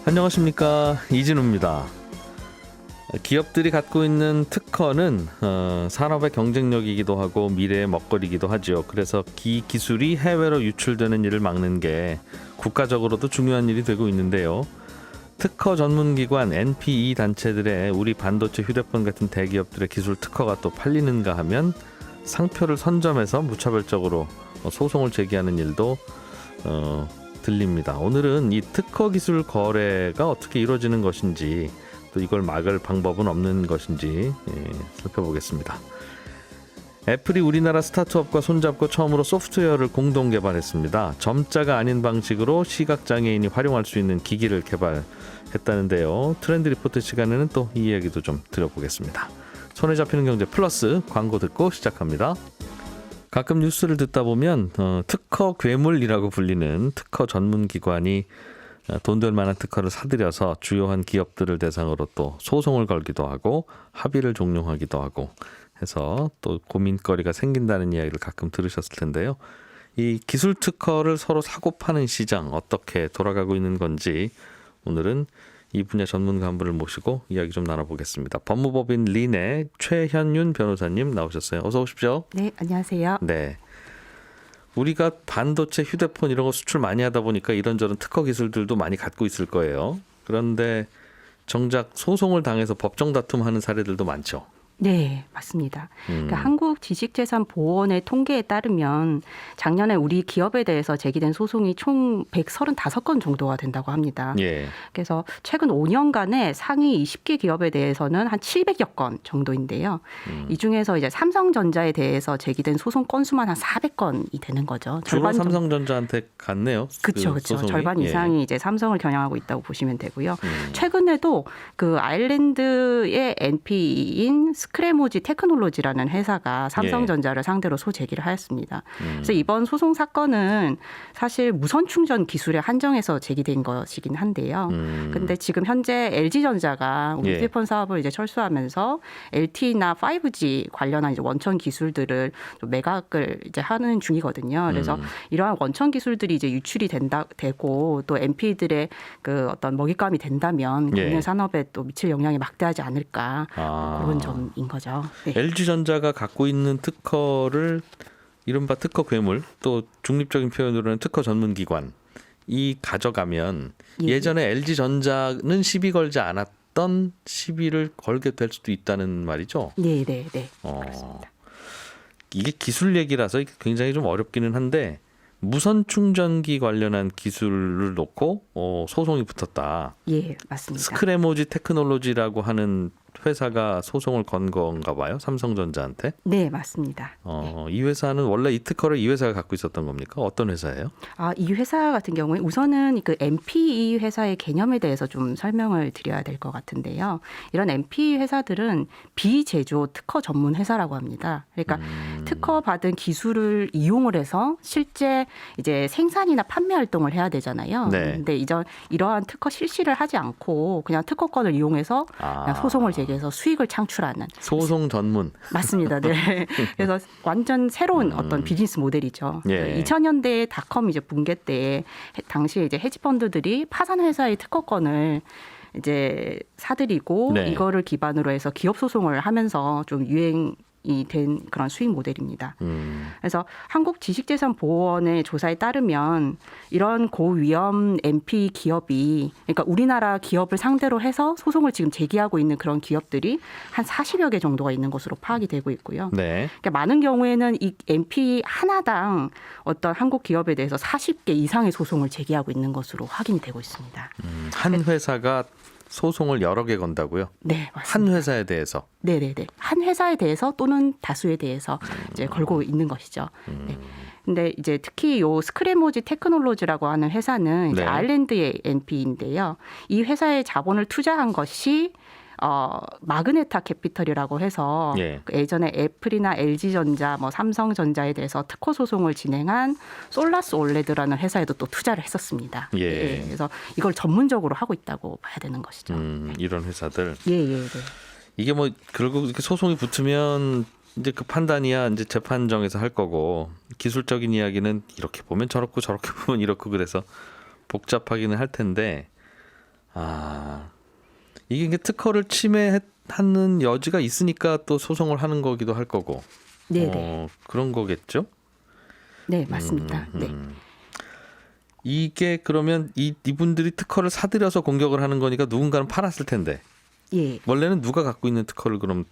안녕하십니까, 이진우입니다. 기업들이 갖고 있는 특허는 산업의 경쟁력이기도 하고 미래의 먹거리이기도 하죠. 그래서 기술이 해외로 유출되는 일을 막는 게 국가적으로도 중요한 일이 되고 있는데요. 특허 전문기관 NPE 단체들의 우리 반도체, 휴대폰 같은 대기업들의 기술 특허가 또 팔리는가 하면 상표를 선점해서 무차별적으로 소송을 제기하는 일도 들립니다. 오늘은 이 특허 기술 거래가 어떻게 이루어지는 것인지, 또 이걸 막을 방법은 없는 것인지 살펴보겠습니다. 애플이 우리나라 스타트업과 손잡고 처음으로 소프트웨어를 공동 개발했습니다. 점자가 아닌 방식으로 시각장애인이 활용할 수 있는 기기를 개발했다는데요. 트렌드 리포트 시간에는 또 이 이야기도 좀 드려보겠습니다. 손에 잡히는 경제 플러스 광고 듣고 시작합니다. 가끔 뉴스를 듣다 보면 특허 괴물이라고 불리는 특허 전문기관이 돈 될 만한 특허를 사들여서 주요한 기업들을 대상으로 또 소송을 걸기도 하고 합의를 종용하기도 하고 해서 또 고민거리가 생긴다는 이야기를 가끔 들으셨을 텐데요. 이 기술 특허를 서로 사고 파는 시장 어떻게 돌아가고 있는 건지 오늘은 이 분야 전문 간부를 모시고 이야기 좀 나눠보겠습니다. 법무법인 린의 최현윤 변호사님 나오셨어요. 어서 오십시오. 네, 안녕하세요. 네. 우리가 반도체, 휴대폰 이런 거 수출 많이 하다 보니까 이런저런 특허 기술들도 많이 갖고 있을 거예요. 그런데 정작 소송을 당해서 법정 다툼하는 사례들도 많죠. 네, 맞습니다. 그러니까 한국지식재산보호원의 통계에 따르면 작년에 우리 기업에 대해서 제기된 소송이 총 135건 정도가 된다고 합니다. 예. 그래서 최근 5년간의 상위 20개 기업에 대해서는 한 700여 건 정도인데요. 이 중에서 이제 삼성전자에 대해서 제기된 소송 건수만 한 400건이 되는 거죠. 주로 삼성전자한테 갔네요. 그렇죠. 절반 이상이 이제 삼성을 겨냥하고 있다고 보시면 되고요. 최근에도 그 아일랜드의 NPE인 스크래모지 테크놀로지라는 회사가 삼성전자를 상대로 소제기를 하였습니다. 그래서 이번 소송 사건은 사실 무선 충전 기술에 한정해서 제기된 것이긴 한데요. 근데 지금 현재 LG전자가 우리 휴대폰 사업을 이제 철수하면서 LTE나 5G 관련한 이제 원천 기술들을 좀 매각을 이제 하는 중이거든요. 그래서 이러한 원천 기술들이 이제 유출이 되고 또 NP들의 그 어떤 먹잇감이 된다면 국내 산업에 또 미칠 영향이 막대하지 않을까 그런 점인 거죠. 네. LG전자가 갖고 있는 특허를 이른바 특허 괴물, 또 중립적인 표현으로는 특허 전문기관 이 가져가면 예전에 LG전자는 시비 걸지 않았던 시비를 걸게 될 수도 있다는 말이죠. 네. 그렇습니다. 이게 기술 얘기라서 굉장히 좀 어렵기는 한데 무선 충전기 관련한 기술을 놓고 소송이 붙었다. 예, 맞습니다. 스크래모지 테크놀로지라고 하는 회사가 소송을 건 건가 봐요. 삼성전자한테. 네, 맞습니다. 이 회사는 원래 이 특허를 이 회사가 갖고 있었던 겁니까? 어떤 회사예요? 이 회사 같은 경우에 우선은 그 NPE 회사의 개념에 대해서 좀 설명을 드려야 될 것 같은데요. 이런 NPE 회사들은 비제조 특허 전문 회사라고 합니다. 그러니까 특허 받은 기술을 이용을 해서 실제 이제 생산이나 판매 활동을 해야 되잖아요. 네. 근데 이러한 특허 실시를 하지 않고 그냥 특허권을 이용해서 그냥 소송을 제기해서 수익을 창출하는 소송 전문. 맞습니다. 네. 그래서 완전 새로운 어떤 비즈니스 모델이죠. 2000년대에 닷컴 이제 붕괴 때 당시에 이제 헤지펀드들이 파산 회사의 특허권을 이제 사들이고 이거를 기반으로 해서 기업 소송을 하면서 좀 유행이 된 그런 수익 모델입니다. 그래서 한국지식재산보호원의 조사에 따르면 이런 고위험 NP 기업이 그러니까 우리나라 기업을 상대로 해서 소송을 지금 제기하고 있는 그런 기업들이 한 40여 개 정도가 있는 것으로 파악이 되고 있고요. 그러니까 많은 경우에는 이 NP 하나당 어떤 한국 기업에 대해서 40개 이상의 소송을 제기하고 있는 것으로 확인이 되고 있습니다. 한 회사가 소송을 여러 개 건다고요? 네, 맞습니다. 한 회사에 대해서? 네네네. 한 회사에 대해서 또는 다수에 대해서 이제 걸고 있는 것이죠. 네. 근데 이제 특히 요 스크래모지 테크놀로지라고 하는 회사는 이제 아일랜드의 NP인데요. 이 회사의 자본을 투자한 것이 마그네타 캐피털이라고 해서 그 예전에 애플이나 LG전자, 뭐 삼성전자에 대해서 특허 소송을 진행한 솔라스 올레드라는 회사에도 또 투자를 했었습니다. 그래서 이걸 전문적으로 하고 있다고 봐야 되는 것이죠. 이런 회사들. 네. 이게 뭐 결국 이렇게 소송이 붙으면 이제 그 판단이야 이제 재판정에서 할 거고 기술적인 이야기는 이렇게 보면 저렇고 저렇게 보면 이렇고 그래서 복잡하기는 할 텐데 이게 특허를 침해하는 여지가 있으니까 또 소송을 하는 거기도 할 거고. 네네. 그런 거겠죠? 네, 맞습니다. 네. 이게 그러면 이분들이 특허를 사들여서 공격을 하는 거니까 누군가는 팔았을 텐데. 예. 원래는 누가 갖고 있는 특허를 그럼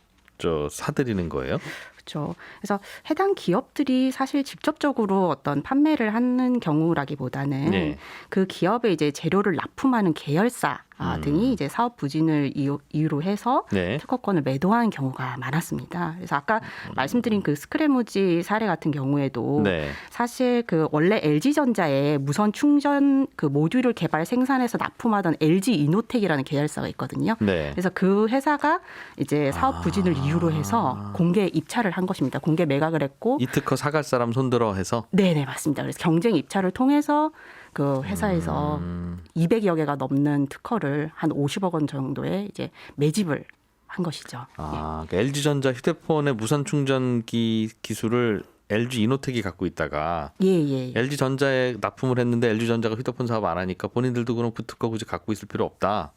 사들이는 거예요? 그렇죠. 그래서 해당 기업들이 사실 직접적으로 어떤 판매를 하는 경우라기보다는 네. 그 기업의 이제 재료를 납품하는 계열사 등이 이제 사업 부진을 이유로 해서 네. 특허권을 매도하는 경우가 많았습니다. 그래서 아까 말씀드린 그 스크래무지 사례 같은 경우에도 네. 사실 그 원래 LG전자의 무선 충전 그 모듈을 개발 생산해서 납품하던 LG 이노텍이라는 계열사가 있거든요. 네. 그래서 그 회사가 이제 사업 부진을 이유로 해서 공개 입찰을 한 것입니다. 공개 매각을 했고 이 특허 사갈 사람 손들어 해서. 네네 맞습니다. 그래서 경쟁 입찰을 통해서 그 회사에서 200여 개가 넘는 특허를 한 50억 원 정도의 이제 매집을 한 것이죠. 그러니까 LG전자 휴대폰의 무선 충전기 기술을 LG 이노텍이 갖고 있다가 예. LG전자에 납품을 했는데 LG전자가 휴대폰 사업 안 하니까 본인들도 그럼 그 특허 굳이 갖고 있을 필요 없다.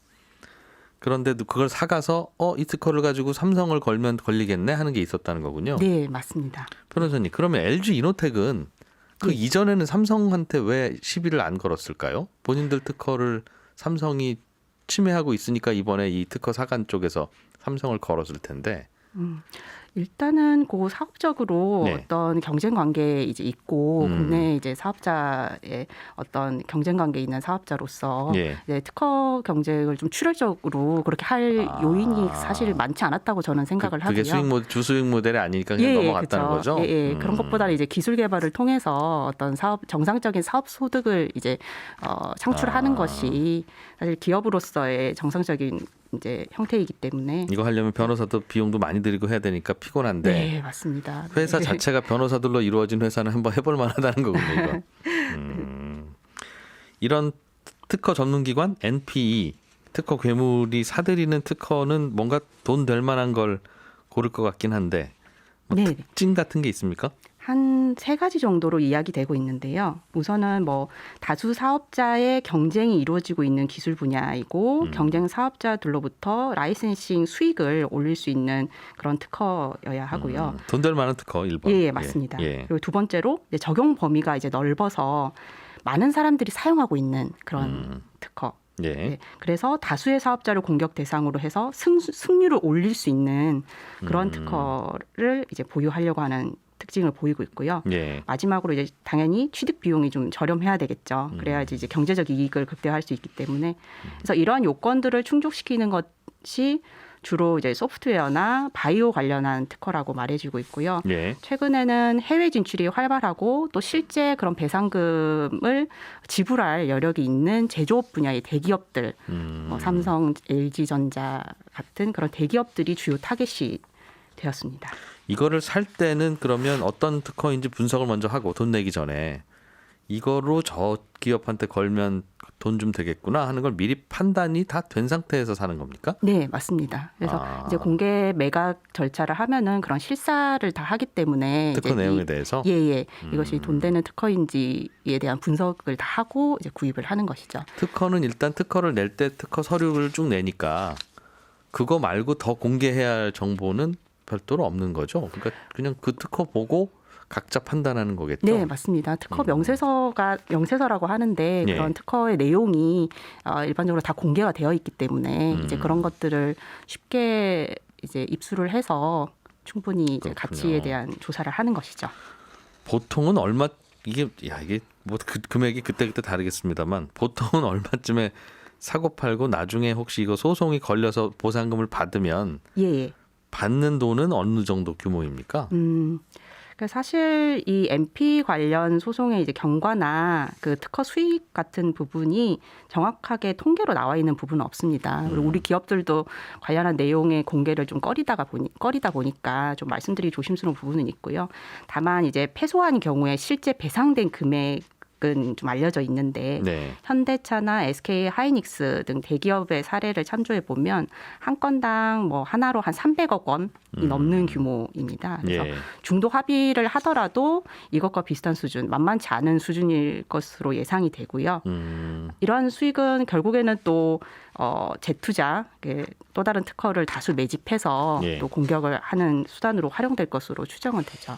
그런데 그걸 사가서 이 특허를 가지고 삼성을 걸면 걸리겠네 하는 게 있었다는 거군요. 네, 맞습니다. 변호사님, 그러면 LG 이노텍은 그 이전에는 삼성한테 왜 시비를 안 걸었을까요? 본인들 특허를 삼성이 침해하고 있으니까 이번에 이 특허 사간 쪽에서 삼성을 걸었을 텐데. 일단은 그 사업적으로 네. 어떤 경쟁 관계에 이제 있고 국내 이제 사업자의 어떤 경쟁 관계에 있는 사업자로서 예. 이제 특허 경쟁을 좀 출혈적으로 그렇게 할 요인이 사실 많지 않았다고 저는 생각을 그게 하고요. 주수익 모델이 아니니까 그냥 넘어갔다는 그렇죠. 거죠. 그런 것보다는 이제 기술 개발을 통해서 어떤 정상적인 사업 소득을 이제 창출하는 것이 사실 기업으로서의 정상적인 이제 형태이기 때문에 이거 하려면 변호사도 비용도 많이 들이고 해야 되니까 피곤한데. 네, 맞습니다. 회사 네. 자체가 변호사들로 이루어진 회사는 한번 해볼 만하다는 거군요. 이거. 이런 특허 전문기관 NPE 특허 괴물이 사들이는 특허는 뭔가 돈 될 만한 걸 고를 것 같긴 한데 네. 특징 같은 게 있습니까? 한 세 가지 정도로 이야기되고 있는데요. 우선은 뭐 다수 사업자의 경쟁이 이루어지고 있는 기술 분야이고 경쟁 사업자들로부터 라이센싱 수익을 올릴 수 있는 그런 특허여야 하고요. 돈 될 만한 특허 1번. 예, 맞습니다. 예. 그리고 두 번째로 이제 적용 범위가 이제 넓어서 많은 사람들이 사용하고 있는 그런 특허. 예. 네, 그래서 다수의 사업자를 공격 대상으로 해서 승률을 올릴 수 있는 그런 특허를 이제 보유하려고 하는 특징을 보이고 있고요. 예. 마지막으로 이제 당연히 취득 비용이 좀 저렴해야 되겠죠. 그래야지 이제 경제적 이익을 극대화할 수 있기 때문에 그래서 이러한 요건들을 충족시키는 것이 주로 이제 소프트웨어나 바이오 관련한 특허라고 말해지고 있고요. 예. 최근에는 해외 진출이 활발하고 또 실제 그런 배상금을 지불할 여력이 있는 제조업 분야의 대기업들, 뭐 삼성, LG전자 같은 그런 대기업들이 주요 타겟이 되었습니다. 이거를 살 때는 그러면 어떤 특허인지 분석을 먼저 하고 돈 내기 전에 이거로 저 기업한테 걸면 돈 좀 되겠구나 하는 걸 미리 판단이 다 된 상태에서 사는 겁니까? 네, 맞습니다. 그래서 이제 공개 매각 절차를 하면은 그런 실사를 다 하기 때문에 특허 이제 내용에 대해서 이것이 돈 되는 특허인지에 대한 분석을 다 하고 이제 구입을 하는 것이죠. 특허는 일단 특허를 낼 때 특허 서류를 쭉 내니까 그거 말고 더 공개해야 할 정보는 별도로 없는 거죠. 그러니까 그냥 그 특허 보고 각자 판단하는 거겠죠. 네, 맞습니다. 특허 명세서라고 하는데 예. 그런 특허의 내용이 일반적으로 다 공개가 되어 있기 때문에 이제 그런 것들을 쉽게 이제 입수를 해서 충분히 이제 그렇군요. 가치에 대한 조사를 하는 것이죠. 보통은 얼마 이게 뭐 금액이 그때그때 다르겠습니다만 보통은 얼마쯤에 사고 팔고 나중에 혹시 이거 소송이 걸려서 보상금을 받으면 예. 받는 돈은 어느 정도 규모입니까? 그러니까 사실 이 MP 관련 소송의 이제 경과나 그 특허 수익 같은 부분이 정확하게 통계로 나와 있는 부분은 없습니다. 그리고 우리 기업들도 관련한 내용의 공개를 좀 꺼리다 보니까 좀 말씀드리기 조심스러운 부분은 있고요. 다만 이제 패소한 경우에 실제 배상된 금액 좀 알려져 있는데 네. 현대차나 SK 하이닉스 등 대기업의 사례를 참조해 보면 한 건당 뭐 하나로 한 300억 원이 넘는 규모입니다. 그래서 예. 중도 합의를 하더라도 이것과 비슷한 수준, 만만치 않은 수준일 것으로 예상이 되고요. 이러한 수익은 결국에는 또 재투자, 또 다른 특허를 다수 매집해서 예. 또 공격을 하는 수단으로 활용될 것으로 추정은 되죠.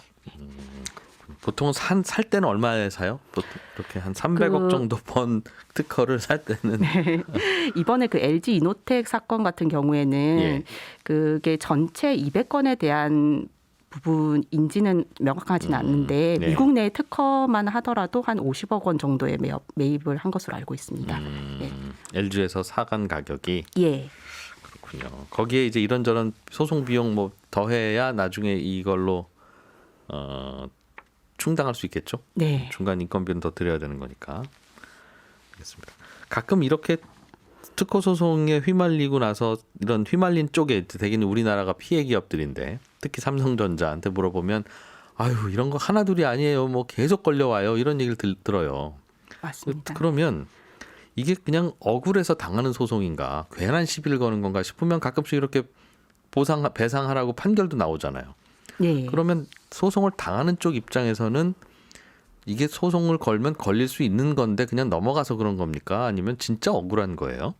보통 살 때는 얼마에 사요? 보통 이렇게 한 300억 정도 번 특허를 살 때는 네. 이번에 그 LG 이노텍 사건 같은 경우에는 예. 그게 전체 200건에 대한 부분인지는 명확하지는 않는데 네. 미국 내 특허만 하더라도 한 50억 원 정도의 매입을 한 것으로 알고 있습니다. LG에서 사간 가격이 예. 그렇군요. 거기에 이제 이런저런 소송 비용 뭐 더해야 나중에 이걸로 충당할 수 있겠죠. 네. 중간 인건비는 더 드려야 되는 거니까. 알겠습니다. 가끔 이렇게 특허 소송에 휘말리고 나서 이런 휘말린 쪽에 대개는 우리나라가 피해 기업들인데 특히 삼성전자한테 물어보면 아유 이런 거 하나둘이 아니에요. 뭐 계속 걸려와요. 이런 얘기를 들어요. 맞습니다. 그러면 이게 그냥 억울해서 당하는 소송인가 괜한 시비를 거는 건가 싶으면 가끔씩 이렇게 배상하라고 판결도 나오잖아요. 네. 그러면 소송을 당하는 쪽 입장에서는 이게 소송을 걸면 걸릴 수 있는 건데 그냥 넘어가서 그런 겁니까? 아니면 진짜 억울한 거예요?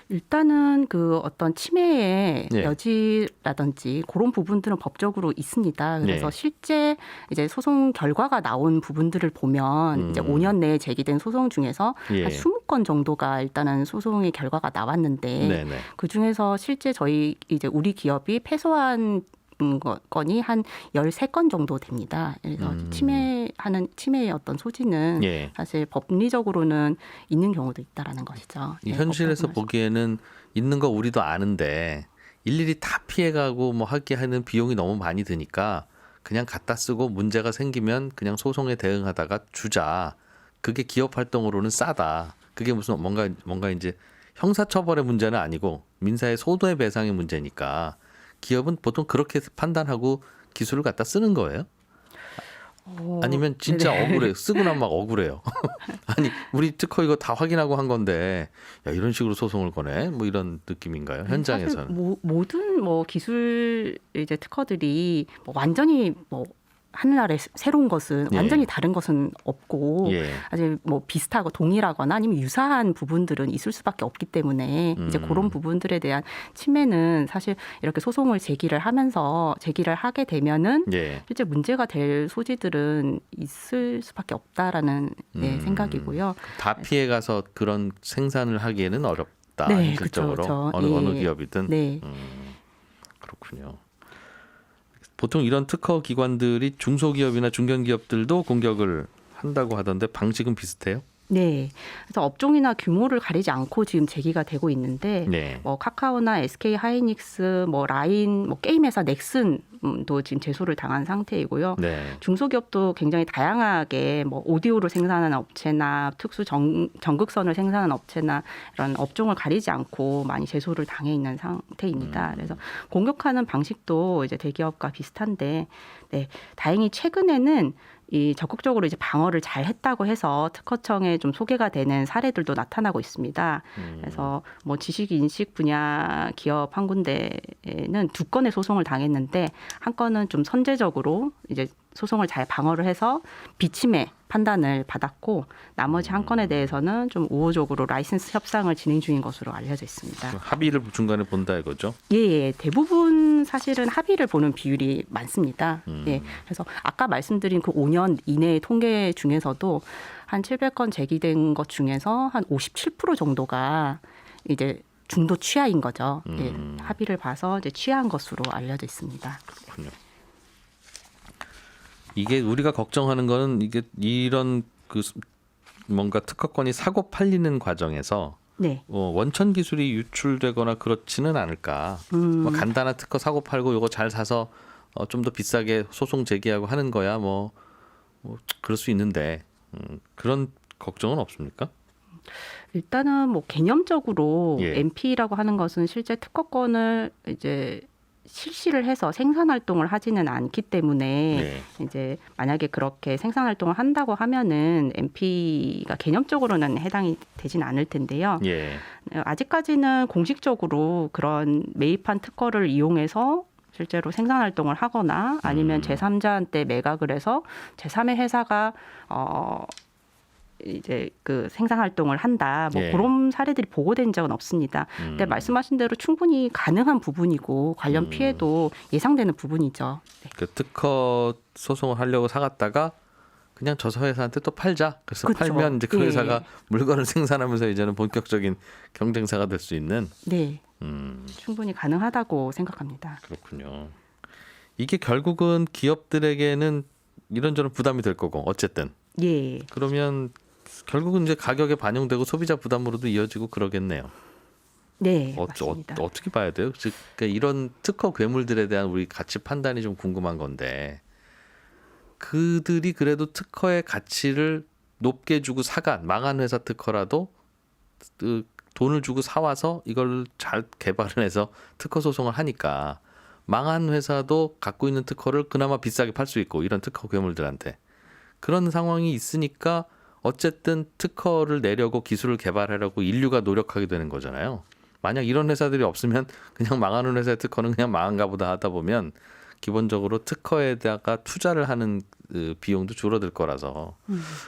일단은 그 어떤 침해의 예. 여지라든지 그런 부분들은 법적으로 있습니다. 그래서 예. 실제 이제 소송 결과가 나온 부분들을 보면 이제 5년 내에 제기된 소송 중에서 예. 한 20건 정도가 일단은 소송의 결과가 나왔는데 네네. 그 중에서 실제 저희 이제 우리 기업이 패소한 건이 한 13건 정도 됩니다. 그래서 침해의 어떤 소지는 예. 사실 법리적으로는 있는 경우도 있다라는 것이죠. 이 네, 현실에서 법적으로는. 보기에는 있는 거 우리도 아는데 일일이 다 피해가고 뭐 하게 하는 비용이 너무 많이 드니까 그냥 갖다 쓰고 문제가 생기면 그냥 소송에 대응하다가 주자. 그게 기업 활동으로는 싸다. 그게 무슨 뭔가 이제 형사처벌의 문제는 아니고 민사의 손해배상의 문제니까 기업은 보통 그렇게 판단하고 기술을 갖다 쓰는 거예요? 아니면 진짜 네네. 억울해요. 쓰고 나면 막 억울해요. 아니 우리 특허 이거 다 확인하고 한 건데 야, 이런 식으로 소송을 거네. 뭐 이런 느낌인가요? 현장에서는. 사실 모든 기술 이제 특허들이 완전히 하늘나라의 새로운 것은 예. 완전히 다른 것은 없고 예. 아직 비슷하고 동일하거나 아니면 유사한 부분들은 있을 수밖에 없기 때문에 이제 그런 부분들에 대한 침해는 사실 이렇게 소송을 제기를 하게 되면은 예. 실제 문제가 될 소지들은 있을 수밖에 없다라는 생각이고요. 다 피해가서 그런 생산을 하기에는 어렵다. 네, 현실적으로 그쵸. 어느 예. 기업이든. 네. 그렇군요. 보통 이런 특허 기관들이 중소기업이나 중견기업들도 공격을 한다고 하던데 방식은 비슷해요? 네. 그래서 업종이나 규모를 가리지 않고 지금 제기가 되고 있는데 네. 카카오나 SK 하이닉스, 라인, 게임 회사 넥슨도 지금 제소를 당한 상태이고요. 네. 중소기업도 굉장히 다양하게 오디오를 생산하는 업체나 특수 전극선을 생산하는 업체나 이런 업종을 가리지 않고 많이 제소를 당해 있는 상태입니다. 그래서 공격하는 방식도 이제 대기업과 비슷한데, 네, 다행히 최근에는 적극적으로 이제 방어를 잘 했다고 해서 특허청에 좀 소개가 되는 사례들도 나타나고 있습니다. 그래서 지식 인식 분야 기업 한 군데는 2건의 소송을 당했는데 한 건은 좀 선제적으로 이제 소송을 잘 방어를 해서 비침해 판단을 받았고 나머지 한 건에 대해서는 좀 우호적으로 라이센스 협상을 진행 중인 것으로 알려져 있습니다. 합의를 중간에 본다 이거죠? 예, 대부분 사실은 합의를 보는 비율이 많습니다. 예, 그래서 아까 말씀드린 그 5년 이내의 통계 중에서도 한 700건 제기된 것 중에서 한 57% 정도가 이제 중도 취하인 거죠. 예, 합의를 봐서 이제 취한 것으로 알려져 있습니다. 그렇군요. 이게 우리가 걱정하는 거는 이게 이런 뭔가 특허권이 사고 팔리는 과정에서 네. 원천 기술이 유출되거나 그렇지는 않을까. 뭐 간단한 특허 사고 팔고 이거 잘 사서 좀 더 비싸게 소송 제기하고 하는 거야. 뭐 그럴 수 있는데 그런 걱정은 없습니까? 일단은 개념적으로 예. MP라고 하는 것은 실제 특허권을 이제 실시를 해서 생산 활동을 하지는 않기 때문에 네. 이제 만약에 그렇게 생산 활동을 한다고 하면은 MP가 개념적으로는 해당이 되진 않을 텐데요. 예. 아직까지는 공식적으로 그런 매입한 특허를 이용해서 실제로 생산 활동을 하거나 아니면 제3자한테 매각을 해서 제3의 회사가 이제 그 생산 활동을 한다. 뭐 예. 그런 사례들이 보고된 적은 없습니다. 근데 말씀하신 대로 충분히 가능한 부분이고 관련 피해도 예상되는 부분이죠. 네. 그 특허 소송을 하려고 사갔다가 그냥 저 회사한테 또 팔자. 그래서 그렇죠. 팔면 이제 그 예. 회사가 물건을 생산하면서 이제는 본격적인 경쟁사가 될 수 있는. 네, 충분히 가능하다고 생각합니다. 그렇군요. 이게 결국은 기업들에게는 이런저런 부담이 될 거고 어쨌든 예, 그러면 결국은 이제 가격에 반영되고 소비자 부담으로도 이어지고 그러겠네요. 네, 맞습니다. 어떻게 봐야 돼요? 즉 그러니까 이런 특허 괴물들에 대한 우리 가치 판단이 좀 궁금한 건데 그들이 그래도 특허의 가치를 높게 주고 사간 망한 회사 특허라도 그 돈을 주고 사와서 이걸 잘 개발을 해서 특허 소송을 하니까 망한 회사도 갖고 있는 특허를 그나마 비싸게 팔 수 있고 이런 특허 괴물들한테 그런 상황이 있으니까 어쨌든 특허를 내려고 기술을 개발하려고 인류가 노력하게 되는 거잖아요. 만약 이런 회사들이 없으면 그냥 망하는 회사의 특허는 그냥 망한가 보다 하다 보면 기본적으로 특허에다가 투자를 하는 그 비용도 줄어들 거라서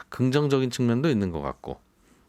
긍정적인 측면도 있는 것 같고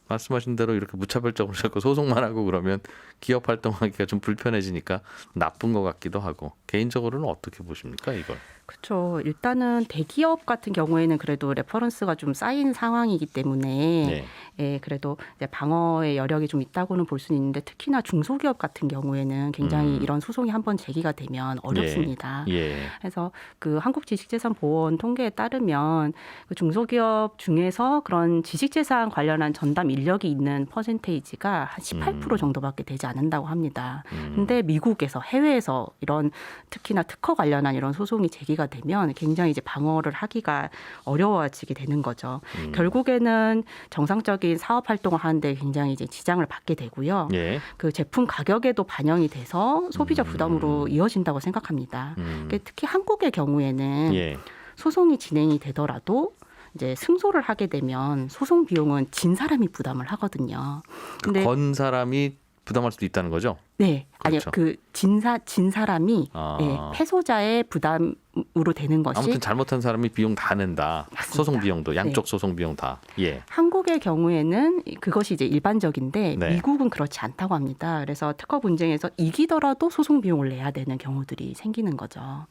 말씀하신 대로 이렇게 무차별적으로 자꾸 소송만 하고 그러면 기업 활동하기가 좀 불편해지니까 나쁜 것 같기도 하고 개인적으로는 어떻게 보십니까 이걸? 그렇죠. 일단은 대기업 같은 경우에는 그래도 레퍼런스가 좀 쌓인 상황이기 때문에 네. 예, 그래도 이제 방어의 여력이 좀 있다고는 볼 수는 있는데 특히나 중소기업 같은 경우에는 굉장히 이런 소송이 한번 제기가 되면 어렵습니다. 예. 그래서 그 한국지식재산보호원 통계에 따르면 그 중소기업 중에서 그런 지식재산 관련한 전담 인력이 있는 퍼센테이지가 한 18% 정도밖에 되지 않는다고 합니다. 근데 미국에서 해외에서 이런 특히나 특허 관련한 이런 소송이 제기가 되면 굉장히 이제 방어를 하기가 어려워지게 되는 거죠. 결국에는 정상적인 사업 활동을 하는데 굉장히 이제 지장을 받게 되고요. 예. 그 제품 가격에도 반영이 돼서 소비자 부담으로 이어진다고 생각합니다. 특히 한국의 경우에는 예. 소송이 진행이 되더라도 이제 승소를 하게 되면 소송 비용은 진 사람이 부담을 하거든요. 근데 건 사람이 부담할 수도 있다는 거죠? 네, 아니요. 그렇죠. 그 진 사람이 예, 패소자의 부담으로 되는 것이 아무튼 잘못한 사람이 비용 다 낸다. 맞습니다. 소송 비용도 양쪽 네. 소송 비용 다. 예. 한국의 경우에는 그것이 이제 일반적인데 네. 미국은 그렇지 않다고 합니다. 그래서 특허 분쟁에서 이기더라도 소송 비용을 내야 되는 경우들이 생기는 거죠.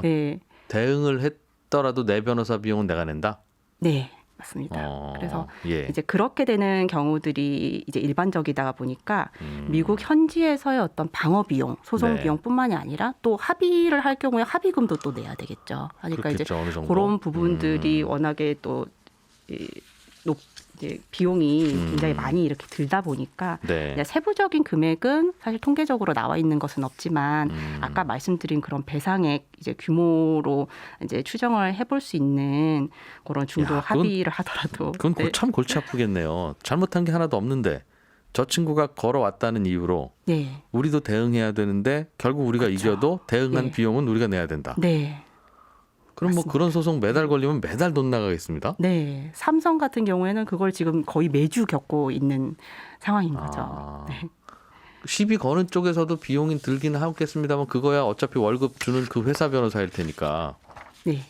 네, 대응을 했더라도 내 변호사 비용은 내가 낸다. 네, 맞습니다. 그래서 예. 이제 그렇게 되는 경우들이 이제 일반적이다 보니까 미국 현지에서의 어떤 방어 비용, 소송 네. 비용뿐만이 아니라 또 합의를 할 경우에 합의금도 또 내야 되겠죠. 그러니까 그렇겠죠, 이제 어느 정도. 그런 부분들이 워낙에 또 이제 비용이 굉장히 많이 이렇게 들다 보니까 네. 이제 세부적인 금액은 사실 통계적으로 나와 있는 것은 없지만 아까 말씀드린 그런 배상액 이제 규모로 이제 추정을 해볼 수 있는 그런 중도 야, 그건- 합의를 하더라도 그건 네. 참 골치 아프겠네요. 잘못한 게 하나도 없는데 저 친구가 걸어왔다는 이유로 네. 우리도 대응해야 되는데 결국 우리가 그렇죠. 이겨도 대응한 네. 비용은 우리가 내야 된다. 네. 그럼 뭐 맞습니다. 그런 소송 매달 걸리면 매달 돈 나가겠습니다. 네. 삼성 같은 경우에는 그걸 지금 거의 매주 겪고 있는 상황인 거죠. 아. 네. 시비 거는 쪽에서도 비용이 들기는 하겠습니다만 그거야 어차피 월급 주는 그 회사 변호사일 테니까 네.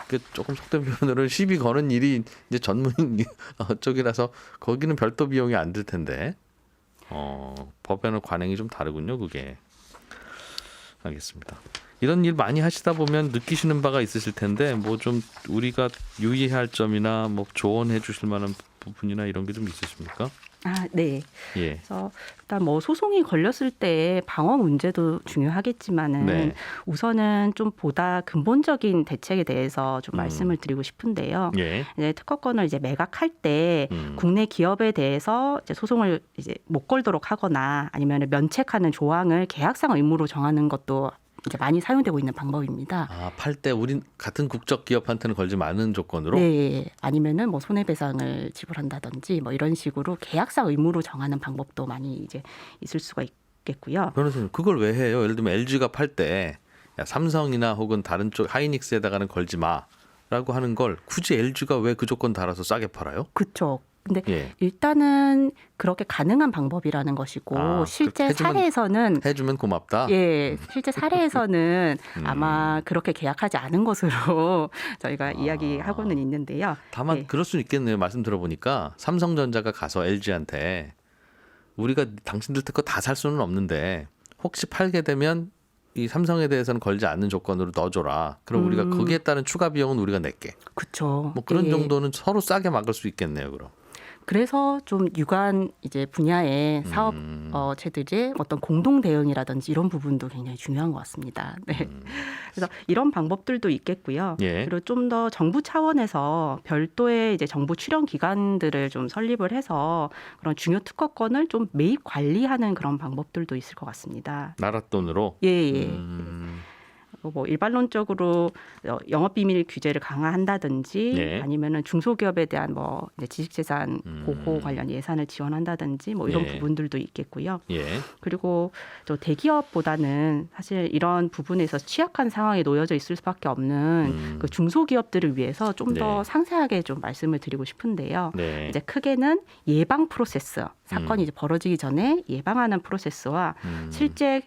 그 조금 속된 표현으로 시비 거는 일이 이제 전문인 쪽이라서 거기는 별도 비용이 안 들 텐데 법에는 관행이 좀 다르군요. 그게 알겠습니다. 이런 일 많이 하시다 보면 느끼시는 바가 있으실 텐데 뭐 좀 우리가 유의할 점이나 뭐 조언해 주실 만한 부분이나 이런 게 좀 있으십니까? 아, 네. 예. 그래서 일단 뭐 소송이 걸렸을 때 방어 문제도 중요하겠지만은 네. 우선은 좀 보다 근본적인 대책에 대해서 좀 말씀을 드리고 싶은데요. 예. 이제 특허권을 이제 매각할 때 국내 기업에 대해서 이제 소송을 이제 못 걸도록 하거나 아니면 면책하는 조항을 계약상 의무로 정하는 것도 이제 많이 사용되고 있는 방법입니다. 아, 팔 때 우린 같은 국적 기업한테는 걸지 않는 조건으로? 네, 아니면은 뭐 손해배상을 지불한다든지 뭐 이런 식으로 계약상 의무로 정하는 방법도 많이 이제 있을 수가 있겠고요. 변호사님 그걸 왜 해요? 예를 들면 LG가 팔 때 삼성이나 혹은 다른 쪽 하이닉스에다가는 걸지 마라고 하는 걸 굳이 LG가 왜 그 조건 달아서 싸게 팔아요? 그렇죠. 근데 예. 일단은 그렇게 가능한 방법이라는 것이고 실제 사례에서는 해주면 고맙다. 예, 실제 사례에서는 아마 그렇게 계약하지 않은 것으로 저희가 이야기하고는 있는데요. 다만 예. 그럴 수는 있겠네요. 말씀 들어보니까 삼성전자가 가서 LG한테 우리가 당신들 특허 다 살 수는 없는데 혹시 팔게 되면 이 삼성에 대해서는 걸지 않는 조건으로 넣어줘라. 그럼 우리가 거기에 따른 추가 비용은 우리가 낼게. 그렇죠. 뭐 그런 예. 정도는 서로 싸게 막을 수 있겠네요. 그럼. 그래서 좀 유관 이제 분야의 사업체들의 어떤 공동 대응이라든지 이런 부분도 굉장히 중요한 것 같습니다. 네. 그래서 이런 방법들도 있겠고요. 예. 그리고 좀 더 정부 차원에서 별도의 이제 정부 출연 기관들을 좀 설립을 해서 그런 중요 특허권을 좀 매입 관리하는 그런 방법들도 있을 것 같습니다. 나라 돈으로. 예, 예. 뭐 일반론적으로 영업 비밀 규제를 강화한다든지 예. 아니면은 중소기업에 대한 뭐 이제 지식재산 보호 관련 예산을 지원한다든지 뭐 이런 예. 부분들도 있겠고요. 예. 그리고 또 대기업보다는 사실 이런 부분에서 취약한 상황에 놓여져 있을 수밖에 없는 그 중소기업들을 위해서 좀 더 네. 상세하게 좀 말씀을 드리고 싶은데요. 네. 이제 크게는 예방 프로세스, 사건이 이제 벌어지기 전에 예방하는 프로세스와 실제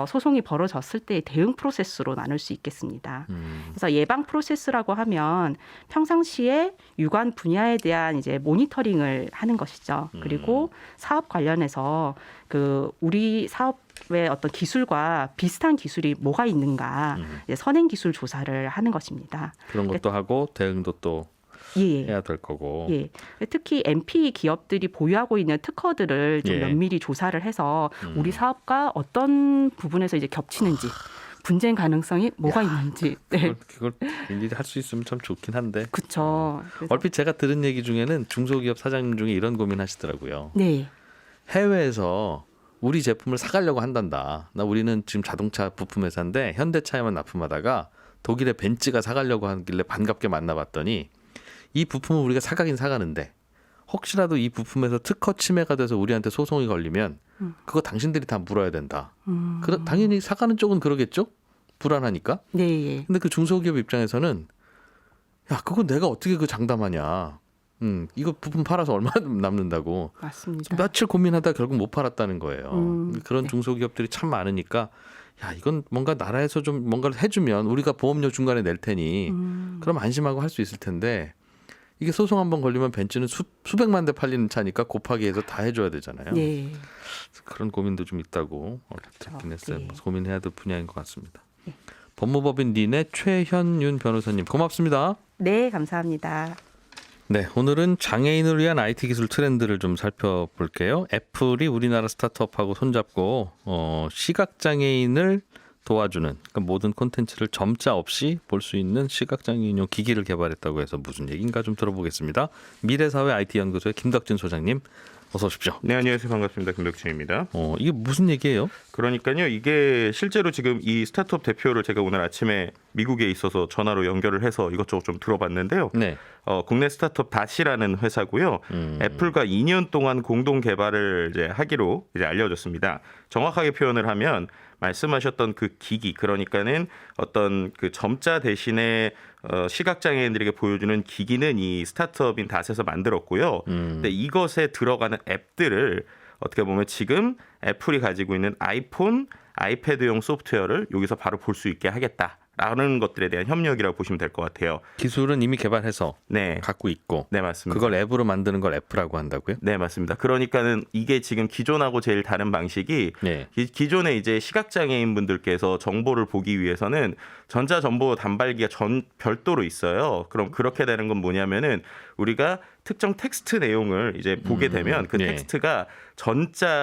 소송이 벌어졌을 때의 대응 프로세스로 나눌 수 있겠습니다. 그래서 예방 프로세스라고 하면 평상시에 유관 분야에 대한 이제 모니터링을 하는 것이죠. 그리고 사업 관련해서 그 우리 사업의 어떤 기술과 비슷한 기술이 뭐가 있는가 이제 선행 기술 조사를 하는 것입니다. 그런 것도 하고 대응도 또 예. 해야 될 거고. 예. 특히 MP 기업들이 보유하고 있는 특허들을 좀 예. 면밀히 조사를 해서 우리 사업과 어떤 부분에서 이제 겹치는지 분쟁 가능성이 뭐가 있는지. 네. 그걸 일일이 할 수 있으면 참 좋긴 한데. 그렇죠. 얼핏 제가 들은 얘기 중에는 중소기업 사장님 중에 이런 고민하시더라고요. 네. 해외에서 우리 제품을 사가려고 한단다. 우리는 지금 자동차 부품 회사인데 현대차에만 납품하다가 독일의 벤츠가 사가려고 하길래 반갑게 만나봤더니 이 부품을 우리가 사가긴 사가는데 혹시라도 이 부품에서 특허 침해가 돼서 우리한테 소송이 걸리면 그거 당신들이 다 물어야 된다. 당연히 사가는 쪽은 그러겠죠? 불안하니까. 네. 근데 그 중소기업 입장에서는 야 그거 내가 어떻게 그 장담하냐. 이거 부품 팔아서 얼마 남는다고. 맞습니다. 며칠 고민하다 결국 못 팔았다는 거예요. 그런 네. 중소기업들이 참 많으니까 야 이건 뭔가 나라에서 좀 뭔가를 해주면 우리가 보험료 중간에 낼 테니 그럼 안심하고 할 수 있을 텐데 이게 소송 한번 걸리면 벤츠는 수백만 대 팔리는 차니까 곱하기 해서 다 해줘야 되잖아요. 네. 그런 고민도 좀 있다고 듣긴 했어요. 네. 고민해야 될 분야인 것 같습니다. 법무법인 린의 최현윤 변호사님 고맙습니다. 네, 감사합니다. 네, 오늘은 장애인을 위한 IT 기술 트렌드를 좀 살펴볼게요. 애플이 우리나라 스타트업하고 손잡고 시각장애인을 도와주는 그러니까 모든 콘텐츠를 점자 없이 볼 수 있는 시각장애인용 기기를 개발했다고 해서 무슨 얘기인가 좀 들어보겠습니다. 미래사회 IT연구소의 김덕진 소장님 어서 오십시오. 네, 안녕하세요. 반갑습니다. 김덕진입니다. 이게 무슨 얘기예요? 그러니까요. 이게 실제로 지금 이 스타트업 대표를 제가 오늘 아침에 미국에 있어서 전화로 연결을 해서 이것저것 좀 들어봤는데요. 네. 국내 스타트업 다시라는 회사고요. 애플과 2년 동안 공동 개발을 이제 하기로 이제 알려졌습니다. 정확하게 표현을 하면 말씀하셨던 그 기기, 그러니까는 어떤 그 점자 대신에 시각장애인들에게 보여주는 기기는 이 스타트업인 닷에서 만들었고요. 근데 이것에 들어가는 앱들을 어떻게 보면 지금 애플이 가지고 있는 아이폰, 아이패드용 소프트웨어를 여기서 바로 볼 수 있게 하겠다라는 것들에 대한 협력이라고 보시면 될 것 같아요. 기술은 이미 개발해서 네, 갖고 있고 네 맞습니다. 그걸 앱으로 만드는 걸 애플이라고 한다고요? 네 맞습니다. 그러니까는 이게 지금 기존하고 제일 다른 방식이 네. 기존에 이제 시각장애인 분들께서 정보를 보기 위해서는 전자정보 단말기가 별도로 있어요. 그럼 그렇게 되는 건 뭐냐면은 우리가 특정 텍스트 내용을 이제 보게 되면 그 네. 텍스트가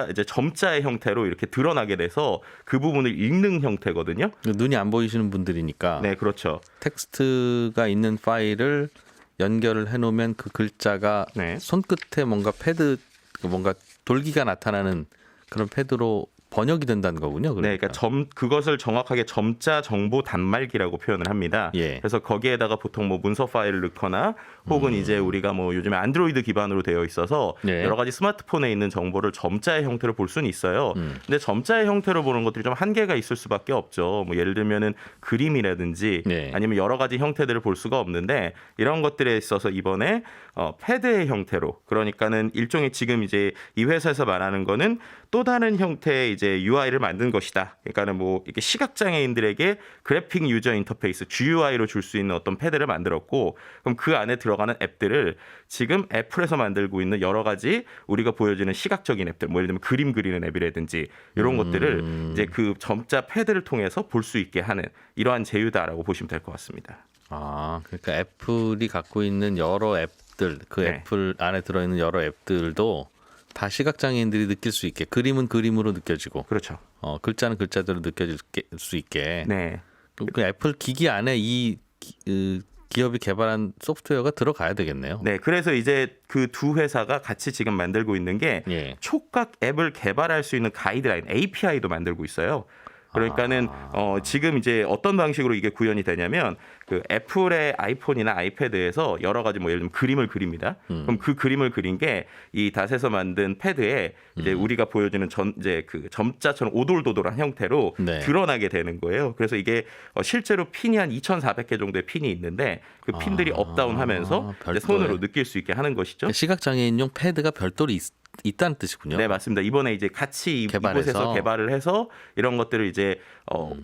이제 점자의 형태로 이렇게 드러나게 돼서 그 부분을 읽는 형태거든요. 눈이 안 보이시는 분들이니까 네, 그렇죠. 텍스트가 있는 파일을 연결을 해놓으면 그 글자가 네. 손끝에 뭔가 패드, 뭔가 돌기가 나타나는 그런 패드로 번역이 된다는 거군요. 네, 그러니까 그것을 정확하게 점자 정보 단말기라고 표현을 합니다. 예. 그래서 거기에다가 보통 뭐 문서 파일을 넣거나 혹은 이제 우리가 뭐 요즘에 안드로이드 기반으로 되어 있어서 네. 여러 가지 스마트폰에 있는 정보를 점자의 형태로 볼 수는 있어요. 근데 점자의 형태로 보는 것들이 좀 한계가 있을 수밖에 없죠. 뭐 예를 들면은 그림이라든지 네. 아니면 여러 가지 형태들을 볼 수가 없는데 이런 것들에 있어서 이번에 패드의 형태로 그러니까는 일종의 지금 이제 이 회사에서 말하는 거는 또 다른 형태의 이제 UI를 만든 것이다. 그러니까는 뭐 이렇게 시각장애인들에게 그래픽 유저 인터페이스 GUI로 줄 수 있는 어떤 패드를 만들었고 그럼 그 안에 들어가는 앱들을 지금 애플에서 만들고 있는 여러 가지 우리가 보여지는 시각적인 앱들, 뭐 예를 들면 그림 그리는 앱이라든지 이런 것들을 이제 그 점자 패드를 통해서 볼 수 있게 하는 이러한 제휴다라고 보시면 될 것 같습니다. 아, 그러니까 애플이 갖고 있는 여러 앱들, 그 네. 애플 안에 들어있는 여러 앱들도 다 시각장애인들이 느낄 수 있게 그림은 그림으로 느껴지고 그렇죠. 글자는 글자대로 느껴질 수 있게 네. 그 애플 기기 안에 이 기업이 개발한 소프트웨어가 들어가야 되겠네요. 네, 그래서 이제 그 두 회사가 같이 지금 만들고 있는 게 예. 촉각 앱을 개발할 수 있는 가이드라인 API도 만들고 있어요. 그러니까는 지금 이제 어떤 방식으로 이게 구현이 되냐면 그 애플의 아이폰이나 아이패드에서 여러 가지 뭐 예를 들면 그림을 그립니다. 그럼 그 그림을 그린 게 이 닷에서 만든 패드에 이제 우리가 보여주는 이제 그 점자처럼 오돌도돌한 형태로 네. 드러나게 되는 거예요. 그래서 이게 실제로 핀이 한 2,400개 정도의 핀이 있는데 그 핀들이 업다운하면서 이제 손으로 느낄 수 있게 하는 것이죠. 시각장애인용 패드가 별도로 있다는 뜻이군요. 네, 맞습니다. 이번에 이제 같이 개발해서. 이곳에서 개발을 해서 이런 것들을 이제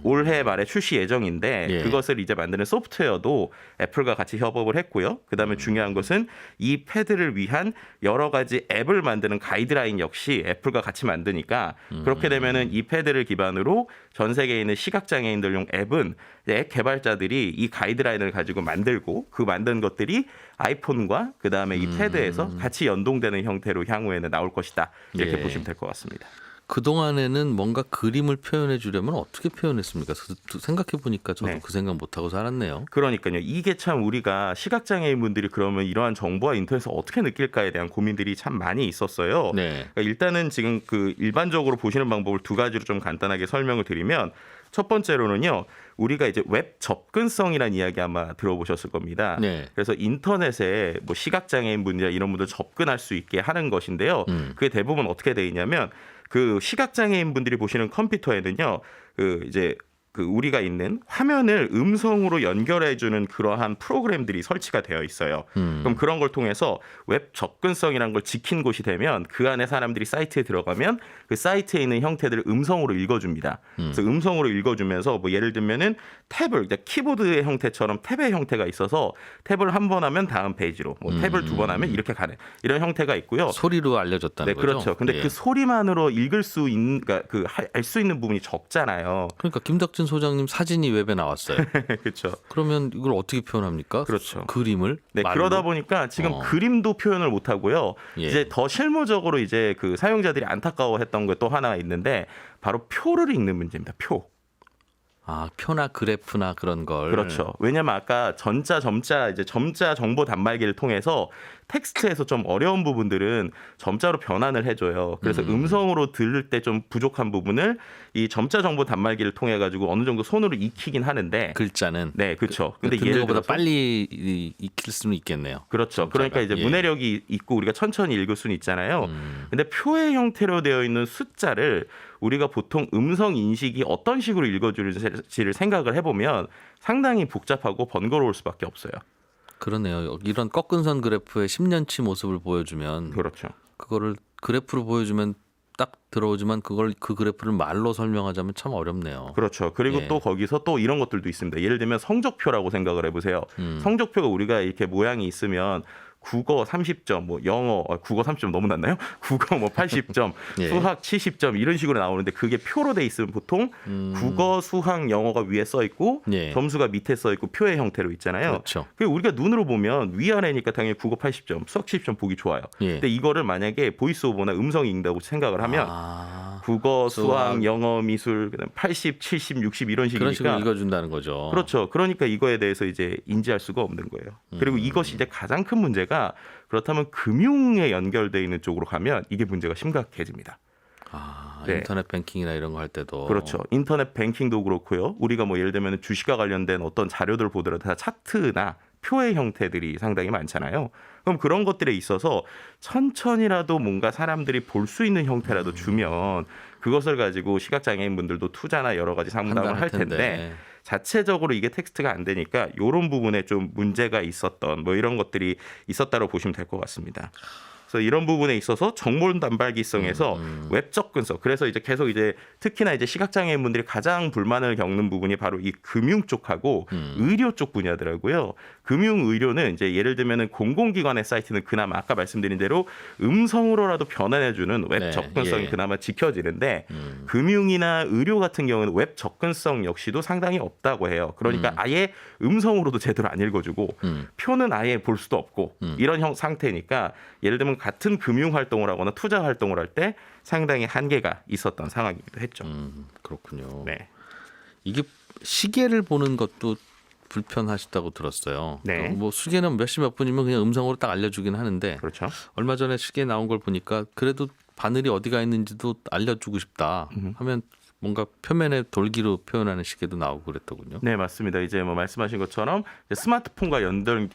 올해 말에 출시 예정인데 예. 그것을 이제 만드는 소프트웨어도 애플과 같이 협업을 했고요. 그다음에 중요한 것은 이 패드를 위한 여러 가지 앱을 만드는 가이드라인 역시 애플과 같이 만드니까 그렇게 되면은 이 패드를 기반으로 전 세계에 있는 시각장애인들용 앱은 앱 개발자들이 이 가이드라인을 가지고 만들고 그 만든 것들이 아이폰과 그다음에 이 패드에서 같이 연동되는 형태로 향후에는 나올 것이다. 이렇게 예. 보시면 될 것 같습니다. 그동안에는 뭔가 그림을 표현해 주려면 어떻게 표현했습니까? 생각해 보니까 저도 네. 그 생각 못 하고 살았네요. 그러니까요. 이게 참 우리가 시각장애인 분들이 그러면 이러한 정보와 인터넷을 어떻게 느낄까에 대한 고민들이 참 많이 있었어요. 네. 그러니까 일단은 지금 그 일반적으로 보시는 방법을 두 가지로 좀 간단하게 설명을 드리면 첫 번째로는요. 우리가 이제 웹 접근성이라는 이야기 아마 들어보셨을 겁니다. 네. 그래서 인터넷에 뭐 시각장애인 분이나 이런 분들 접근할 수 있게 하는 것인데요. 그게 대부분 어떻게 돼 있냐면 그 시각장애인 분들이 보시는 컴퓨터에는요. 그 이제 그 우리가 있는 화면을 음성으로 연결해주는 그러한 프로그램들이 설치가 되어 있어요. 그럼 그런 걸 통해서 웹 접근성이라는 걸 지킨 곳이 되면 그 안에 사람들이 사이트에 들어가면 그 사이트에 있는 형태들을 음성으로 읽어줍니다. 그래서 음성으로 읽어주면서 뭐 예를 들면은 탭을 그러니까 키보드의 형태처럼 탭의 형태가 있어서 탭을 한 번 하면 다음 페이지로, 뭐 탭을 두 번 하면 이렇게 가는 이런 형태가 있고요. 소리로 알려줬다는 네, 거죠. 그렇죠. 근데 예. 그 소리만으로 읽을 수 있는, 그러니까 그 알 수 있는 부분이 적잖아요. 그러니까 김덕진 소장님 사진이 웹에 나왔어요. 그렇죠. 그러면 이걸 어떻게 표현합니까? 그렇죠. 그림을? 네, 말로? 그러다 보니까 지금 그림도 표현을 못 하고요. 예. 이제 더 실무적으로 이제 그 사용자들이 안타까워했던 게 또 하나 있는데 바로 표를 읽는 문제입니다. 표. 아, 표나 그래프나 그런 걸. 그렇죠. 왜냐면 아까 점자 이제 점자 정보 단말기를 통해서 텍스트에서 좀 어려운 부분들은 점자로 변환을 해줘요. 그래서 음성으로 들을 때 좀 부족한 부분을 이 점자 정보 단말기를 통해 가지고 어느 정도 손으로 익히긴 하는데. 글자는. 네, 그렇죠. 근데 듣는 예를 것보다 들어서 빨리 익힐 수는 있겠네요. 그렇죠. 그러니까 이제 예. 문해력이 있고 우리가 천천히 읽을 수는 있잖아요. 근데 표의 형태로 되어 있는 숫자를 우리가 보통 음성 인식이 어떤 식으로 읽어주는지를 생각을 해보면 상당히 복잡하고 번거로울 수밖에 없어요. 그러네요. 이런 꺾은 선 그래프의 10년치 모습을 보여주면 그렇죠. 그거를 그래프로 보여주면 딱 들어오지만 그걸 그 그래프를 말로 설명하자면 참 어렵네요. 그렇죠. 그리고 예. 또 거기서 또 이런 것들도 있습니다. 예를 들면 성적표라고 생각을 해보세요. 성적표가 우리가 이렇게 모양이 있으면 국어 30점, 뭐 영어 국어 30점 너무 낮나요? 국어 뭐 80점, 예. 수학 70점 이런 식으로 나오는데 그게 표로 돼 있으면 보통 국어, 수학, 영어가 위에 써 있고 예. 점수가 밑에 써 있고 표의 형태로 있잖아요. 그렇죠. 그 우리가 눈으로 보면 위아래니까 당연히 국어 80점, 수학 70점 보기 좋아요. 예. 근데 이거를 만약에 보이스 오버나 음성 읽는다고 생각을 하면 국어, 수학, 영어, 미술, 그다음 80, 70, 60 이런 식이니까 그런 식으로 읽어준다는 거죠. 그렇죠. 그러니까 이거에 대해서 이제 인지할 수가 없는 거예요. 그리고 이것이 이제 가장 큰 문제가 그렇다면 금융에 연결돼 있는 쪽으로 가면 이게 문제가 심각해집니다. 네. 인터넷 뱅킹이나 이런 거 할 때도 그렇죠. 인터넷 뱅킹도 그렇고요. 우리가 뭐 예를 들면 주식과 관련된 어떤 자료들 보더라도 다 차트나 표의 형태들이 상당히 많잖아요. 그럼 그런 것들에 있어서 천천히라도 뭔가 사람들이 볼 수 있는 형태라도 주면 그것을 가지고 시각장애인분들도 투자나 여러 가지 상담을 할 텐데 자체적으로 이게 텍스트가 안 되니까 이런 부분에 좀 문제가 있었던 뭐 이런 것들이 있었다고 보시면 될 것 같습니다. 그래서 이런 부분에 있어서 정보 단말기성에서 웹 접근성. 그래서 이제 계속 이제 특히나 이제 시각장애인분들이 가장 불만을 겪는 부분이 바로 이 금융 쪽하고 의료 쪽 분야더라고요. 금융 의료는 이제 예를 들면은 공공기관의 사이트는 그나마 아까 말씀드린 대로 음성으로라도 변환해주는 웹 접근성이 그나마 지켜지는데 금융이나 의료 같은 경우는 웹 접근성 역시도 상당히 없다고 해요. 그러니까 아예 음성으로도 제대로 안 읽어주고 표는 아예 볼 수도 없고 이런 상태니까 예를 들면 같은 금융 활동을 하거나 투자 활동을 할 때 상당히 한계가 있었던 상황이기도 했죠. 그렇군요. 네. 이게 시계를 보는 것도 불편하시다고 들었어요. 네. 뭐 시계는 몇 시 몇 분이면 그냥 음성으로 딱 알려주긴 하는데 그렇죠. 얼마 전에 시계 나온 걸 보니까 그래도 바늘이 어디가 있는지도 알려주고 싶다 하면 뭔가 표면에 돌기로 표현하는 시계도 나오고 그랬더군요. 네, 맞습니다. 이제 뭐 말씀하신 것처럼 이제 스마트폰과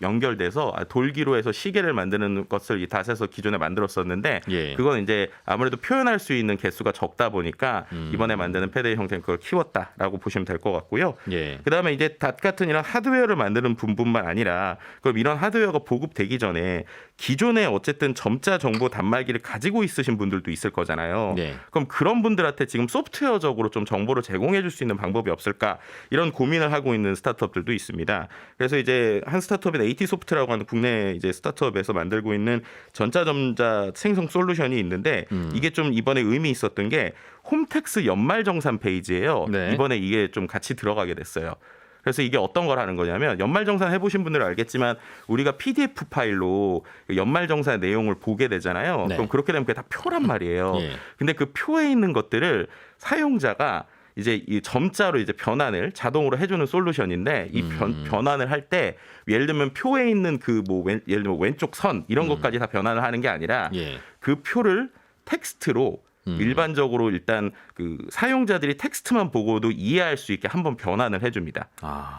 연결돼서 돌기로 해서 시계를 만드는 것을 이 닷에서 기존에 만들었었는데 그건 이제 아무래도 표현할 수 있는 개수가 적다 보니까 이번에 만드는 패드의 형태는 그걸 키웠다라고 보시면 될 것 같고요. 그다음에 이제 닷 같은 이런 하드웨어를 만드는 부분만 아니라 그럼 이런 하드웨어가 보급되기 전에 기존에 어쨌든 점자 정보 단말기를 가지고 있으신 분들도 있을 거잖아요. 그럼 그런 분들한테 지금 소프트웨어적으로 좀 정보를 제공해 줄 수 있는 방법이 없을까 이런 고민을 하고 있는 스타트업들도 있습니다. 그래서 이제 한 스타트업인 AT소프트라고 하는 국내 이제 스타트업에서 만들고 있는 전자점자 생성 솔루션이 있는데 이게 좀 이번에 의미 있었던 게 홈택스 연말정산 페이지예요. 이번에 이게 좀 같이 들어가게 됐어요. 그래서 이게 어떤 걸 하는 거냐면 연말정산 해보신 분들은 알겠지만 우리가 PDF 파일로 연말정산 내용을 보게 되잖아요. 그럼 그렇게 되면 그게 다 표란 말이에요. 근데 그 표에 있는 것들을 사용자가 이제 이 점자로 이제 변환을 자동으로 해주는 솔루션인데 이 변환을 할 때 예를 들면 표에 있는 그 뭐 예를 들면 왼쪽 선 이런 것까지 다 변환을 하는 게 아니라 그 표를 텍스트로 일반적으로 일단 그 사용자들이 텍스트만 보고도 이해할 수 있게 한번 변환을 해줍니다.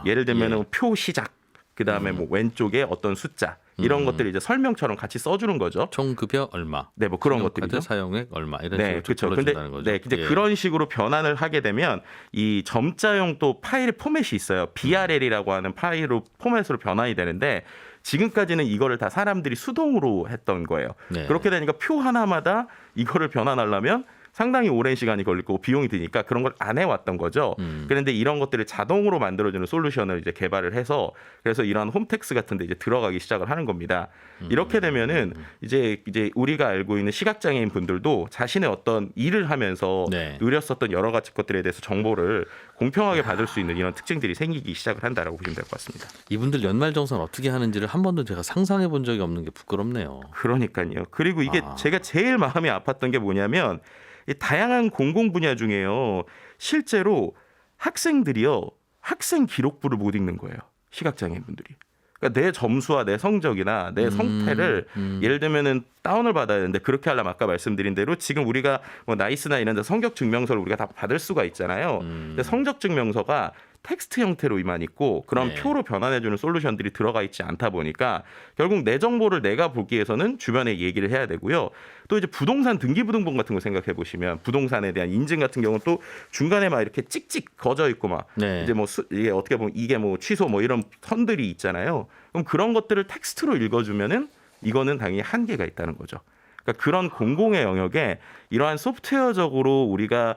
예를 들면 표 시작, 그 다음에 뭐 왼쪽에 어떤 숫자 이런 것들을 이제 설명처럼 같이 써주는 거죠. 총 급여 얼마? 네, 뭐 그런 것들이죠. 사용액 얼마 이런 식으로 그렇죠. 불러준다는 거죠. 네, 이제 그런 식으로 변환을 하게 되면 이 점자용 또 파일 포맷이 있어요. BRL이라고 하는 파일로 포맷으로 변환이 되는데. 지금까지는 이거를 다 사람들이 수동으로 했던 거예요. 그렇게 되니까 표 하나마다 이거를 변환하려면 상당히 오랜 시간이 걸리고 비용이 드니까 그런 걸 안 해왔던 거죠. 그런데 이런 것들을 자동으로 만들어주는 솔루션을 이제 개발을 해서 그래서 이런 홈택스 같은데 이제 들어가기 시작을 하는 겁니다. 이렇게 되면은 이제 우리가 알고 있는 시각장애인 분들도 자신의 어떤 일을 하면서 누렸었던 여러 가지 것들에 대해서 정보를 공평하게 받을 수 있는 이런 특징들이 생기기 시작을 한다라고 보시면 될 것 같습니다. 이분들 연말정산 어떻게 하는지를 한 번도 제가 상상해 본 적이 없는 게 부끄럽네요. 그러니까요. 그리고 이게 제가 제일 마음이 아팠던 게 뭐냐면 이 다양한 공공 분야 중에요. 실제로 학생들이요. 학생 기록부를 못 읽는 거예요. 시각장애인 분들이. 그러니까 내 점수와 내 성적이나 내 성패를 예를 들면은 다운을 받아야 되는데 그렇게 하려면 아까 말씀드린 대로 지금 우리가 뭐 나이스나 이런 데 성적 증명서를 우리가 다 받을 수가 있잖아요. 근데 성적 증명서가 텍스트 형태로만 있고 그런 표로 변환해주는 솔루션들이 들어가 있지 않다 보니까 결국 내 정보를 내가 보기 위해서는 주변에 얘기를 해야 되고요. 또 이제 부동산 등기부등본 같은 거 생각해 보시면 부동산에 대한 인증 같은 경우는 또 중간에 막 이렇게 찍찍 거져 있고 막 이제 뭐 이게 어떻게 보면 이게 뭐 취소 뭐 이런 선들이 있잖아요. 그럼 그런 것들을 텍스트로 읽어주면은 이거는 당연히 한계가 있다는 거죠. 그러니까 그런 공공의 영역에 이러한 소프트웨어적으로 우리가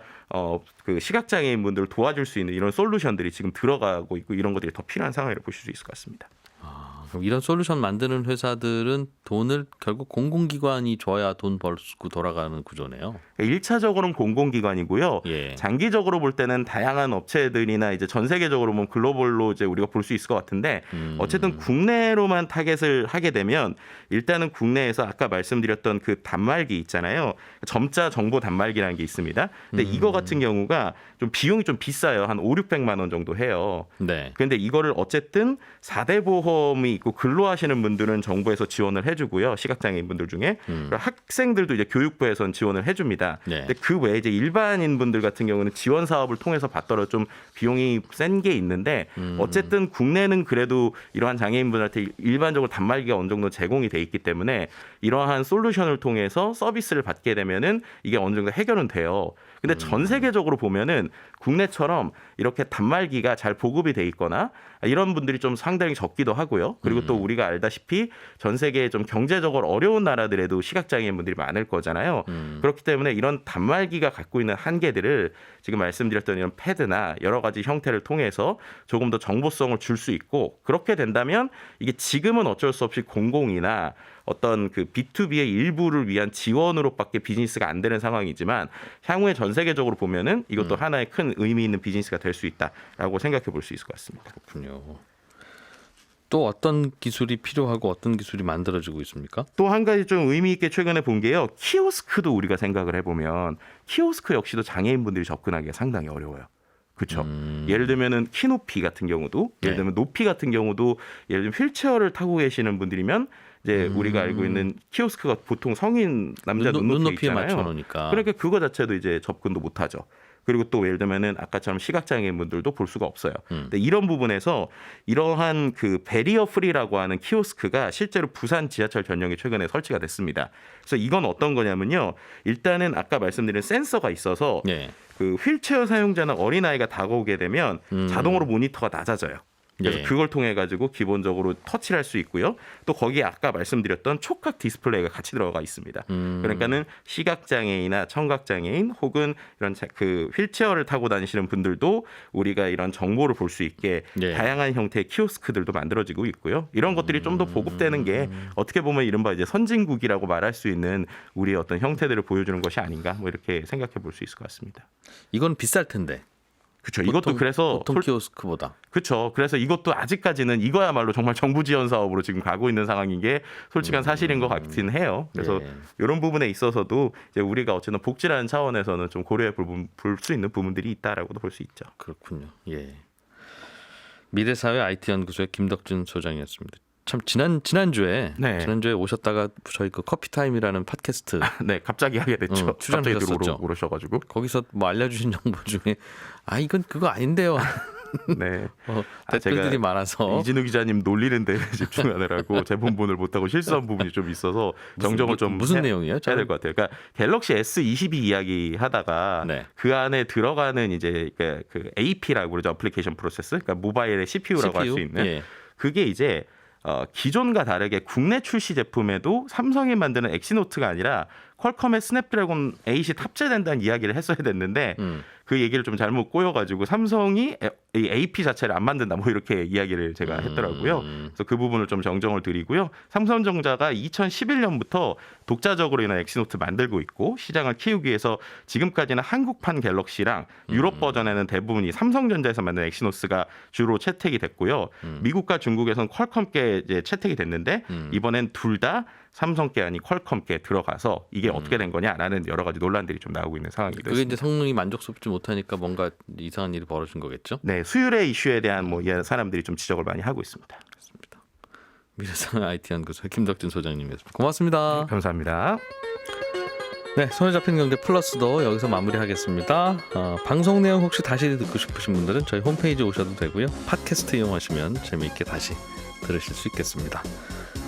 그 시각장애인 분들을 도와줄 수 있는 이런 솔루션들이 지금 들어가고 있고 이런 것들이 더 필요한 상황이라고 보실 수 있을 것 같습니다. 그럼 이런 솔루션 만드는 회사들은 돈을 결국 공공기관이 줘야 돈 벌고 돌아가는 구조네요. 1차적으로는 공공기관이고요. 장기적으로 볼 때는 다양한 업체들이나 이제 전 세계적으로 보면 글로벌로 이제 우리가 볼 수 있을 것 같은데 어쨌든 국내로만 타겟을 하게 되면 일단은 국내에서 아까 말씀드렸던 그 단말기 있잖아요. 점자 정보 단말기라는 게 있습니다. 근데 이거 같은 경우가 좀 비용이 좀 비싸요. 한 5,600만 원 정도 해요. 그런데 이거를 어쨌든 4대 보험이 있고 근로하시는 분들은 정부에서 지원을 해주는 해주고요. 시각장애인 분들 중에 그리고 학생들도 이제 교육부에서는 지원을 해줍니다. 네. 근데 그 외에 이제 일반인 분들 같은 경우는 지원 사업을 통해서 받더라도 좀 비용이 센 게 있는데 어쨌든 국내는 그래도 이러한 장애인분들한테 일반적으로 단말기가 어느 정도 제공이 돼 있기 때문에 이러한 솔루션을 통해서 서비스를 받게 되면은 이게 어느 정도 해결은 돼요. 근데 전 세계적으로 보면은 국내처럼 이렇게 단말기가 잘 보급이 돼 있거나 이런 분들이 좀 상당히 적기도 하고요. 그리고 또 우리가 알다시피 전 세계에 좀 경제적으로 어려운 나라들에도 시각장애인 분들이 많을 거잖아요. 그렇기 때문에 이런 단말기가 갖고 있는 한계들을 지금 말씀드렸던 이런 패드나 여러 가지 형태를 통해서 조금 더 정보성을 줄 수 있고 그렇게 된다면 이게 지금은 어쩔 수 없이 공공이나 어떤 그 B2B의 일부를 위한 지원으로밖에 비즈니스가 안 되는 상황이지만 향후에 전 세계적으로 보면은 이것도 하나의 큰 의미 있는 비즈니스가 될 수 있다라고 생각해 볼 수 있을 것 같습니다. 그렇군요. 또 어떤 기술이 필요하고 어떤 기술이 만들어지고 있습니까? 또 한 가지 좀 의미 있게 최근에 본 게요. 키오스크도 우리가 생각을 해보면 키오스크 역시도 장애인분들이 접근하기가 상당히 어려워요. 그렇죠. 예를 들면은 키 높이 같은 경우도 예를 들면 높이 같은 경우도 예를 들면 휠체어를 타고 계시는 분들이면 이제 우리가 알고 있는 키오스크가 보통 성인 남자 눈높이에 있잖아요. 맞춰놓으니까. 그러니까 그거 자체도 이제 접근도 못하죠. 그리고 또 예를 들면은 아까처럼 시각장애인 분들도 볼 수가 없어요. 근데 이런 부분에서 이러한 그 베리어 프리라고 하는 키오스크가 실제로 부산 지하철 전용에 최근에 설치가 됐습니다. 그래서 이건 어떤 거냐면요. 일단은 아까 말씀드린 센서가 있어서 네. 그 휠체어 사용자나 어린아이가 다가오게 되면 자동으로 모니터가 낮아져요. 그래서 예. 그걸 통해 가지고 기본적으로 터치를 할 수 있고요. 또 거기에 아까 말씀드렸던 촉각 디스플레이가 같이 들어가 있습니다. 그러니까는 시각장애인이나 청각장애인 혹은 이런 그 휠체어를 타고 다니시는 분들도 우리가 이런 정보를 볼 수 있게 예. 다양한 형태의 키오스크들도 만들어지고 있고요. 이런 것들이 좀 더 보급되는 게 어떻게 보면 이른바 이제 선진국이라고 말할 수 있는 우리의 어떤 형태들을 보여주는 것이 아닌가 뭐 이렇게 생각해 볼 수 있을 것 같습니다. 이건 비쌀 텐데. 그렇죠. 이것도 그래서 보통 키오스크보다. 그렇죠. 그래서 이것도 아직까지는 이거야말로 정말 정부 지원 사업으로 지금 가고 있는 상황인 게 솔직한 사실인 것 같긴 해요. 그래서 예. 이런 부분에 있어서도 이제 우리가 어쨌든 복지라는 차원에서는 좀 고려해 볼 수 있는 부분들이 있다라고도 볼 수 있죠. 그렇군요. 예. 미래사회 IT 연구소의 김덕준 소장이었습니다. 참 지난주에 네. 오셨다가 저희 그 커피타임이라는 팟캐스트 네, 갑자기 하게 됐죠. 출연하셨었죠. 갑자기 오셔가지고. 거기서 뭐 알려주신 정보 중에 이건 그거 아닌데요. 네. 댓글들이 제가 많아서 이진우 기자님 놀리는데 집중하느라고 제 본분을 못하고 실수한 부분이 좀 있어서 정정을 좀 무슨 내용이에요? 해야 될 것 같아요. 그러니까 갤럭시 S22 이야기 하다가 네. 그 안에 들어가는 이제 그 AP라고 그러죠. 애플리케이션 프로세스. 그러니까 모바일의 CPU라고 할 수 있는 예. 그게 이제 기존과 다르게 국내 출시 제품에도 삼성이 만드는 엑시노트가 아니라 퀄컴의 스냅드래곤 8이 탑재된다는 이야기를 했어야 됐는데 그 얘기를 좀 잘못 꼬여가지고 삼성이 이 AP 자체를 안 만든다 뭐 이렇게 이야기를 제가 했더라고요. 그래서 그 부분을 좀 정정을 드리고요. 삼성전자가 2011년부터 독자적으로 이런 엑시노트 만들고 있고 시장을 키우기 위해서 지금까지는 한국판 갤럭시랑 유럽 버전에는 대부분이 삼성전자에서 만든 엑시노스가 주로 채택이 됐고요. 미국과 중국에서는 퀄컴께 이제 채택이 됐는데 이번엔 둘 다 삼성께 아닌 퀄컴께 들어가서 이게 어떻게 된 거냐라는 여러 가지 논란들이 좀 나오고 있는 상황이 그게 됐습니다. 이제 성능이 만족스럽지 못하니까 뭔가 이상한 일이 벌어진 거겠죠? 네, 수율의 이슈에 대한 뭐 사람들이 좀 지적을 많이 하고 있습니다. 그렇습니다. 미래사회 IT 연구소 김덕준 소장님이었습니다. 고맙습니다. 감사합니다. 네, 손에 잡힌 경제 플러스도 여기서 마무리하겠습니다. 방송 내용 혹시 다시 듣고 싶으신 분들은 저희 홈페이지 오셔도 되고요. 팟캐스트 이용하시면 재미있게 다시 들으실 수 있겠습니다.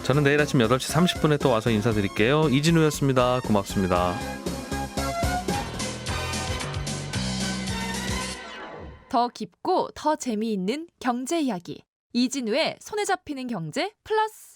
저는 내일 아침 8시 30분에 또 와서 인사드릴게요. 이진우였습니다. 고맙습니다. 더 깊고 더 재미있는 경제 이야기. 이진우의 손에 잡히는 경제 플러스.